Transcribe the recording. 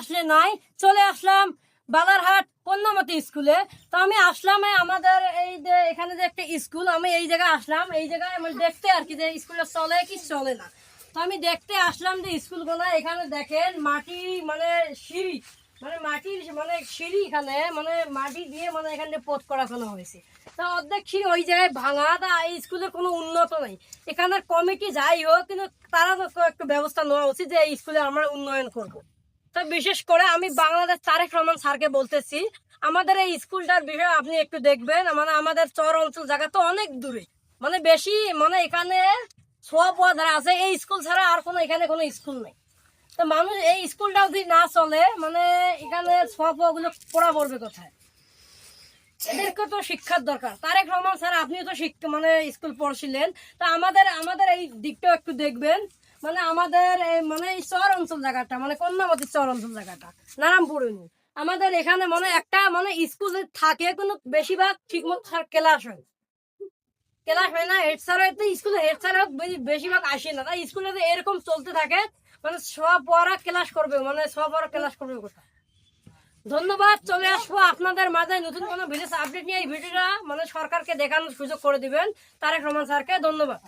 আসলে নাই। চলে আসলাম বালারহাট কন্যামতি স্কুলে। তো আমি আসলাম আমাদের এই যে এখানে যে একটা স্কুল, আমি এই জায়গায় আসলাম, এই জায়গায় আমি দেখতে আর কি যে স্কুলটা চলে কি চলে না। তো আমি দেখতে আসলাম যে স্কুলগুলো এখানে দেখেন মাটি মানে সিঁড়ি, মানে মাটির মানে সিঁড়ি, এখানে মানে মাটি দিয়ে মানে এখানে পোত করা হয়েছে। তা অর্ধেক সিঁড়ি ওই জায়গায় ভাঙা। তা এই স্কুলের কোনো উন্নত নেই। এখানের কমিটি যাই হোক, কিন্তু তারা তো একটু ব্যবস্থা নেওয়া উচিত যে এই স্কুলে আমরা উন্নয়ন করব। তো বিশেষ করে আমি বাংলাদেশ তারেক রহমান স্যারকে বলতেছি, আমাদের এই স্কুলটার বিষয়ে আপনি একটু দেখবেন। মানে আমাদের চর অঞ্চল জায়গা তো অনেক দূরে, মানে বেশি মানে এখানে ছোঁয়া পোয়া যারা আছে এই স্কুল ছাড়া আর কোনো এখানে কোনো স্কুল নেই। তো মানুষ এই স্কুলটা যদি না চলে, মানে এখানে ছোঁয়া পোয়া গুলো পড়া পড়বে কোথায়? এদেরকে তো শিক্ষার দরকার। তারেক রহমান স্যার আপনিও তো মানে স্কুল পড়ছিলেন। তা আমাদের আমাদের এই দিকটাও একটু দেখবেন। মানে আমাদের মানে এই চর অঞ্চল জায়গাটা, মানে কন্যামতি চর অঞ্চল জায়গাটা নারায়ণপুর ইউনিয়ন, আমাদের এখানে মানে একটা মানে স্কুল থাকে কিন্তু বেশিরভাগ ঠিক মতো ক্লাস হয়, ক্লাস হয় না। হেড স্যার হয়তো স্কুলে হেড স্যার বেশিরভাগ আসে না। তাই স্কুলে এরকম চলতে থাকে, মানে সব পড়া ক্লাস করবে, মানে সব পড়া ক্লাস করবে কোথায়? ধন্যবাদ। চলে আসবো আপনাদের মাঝে নতুন কোনো ভিডিও আপডেট নিয়ে। এই ভিডিওটা মানে সরকারকে দেখানোর সুযোগ করে দিবেন, তারেক রহমান স্যারকে। ধন্যবাদ।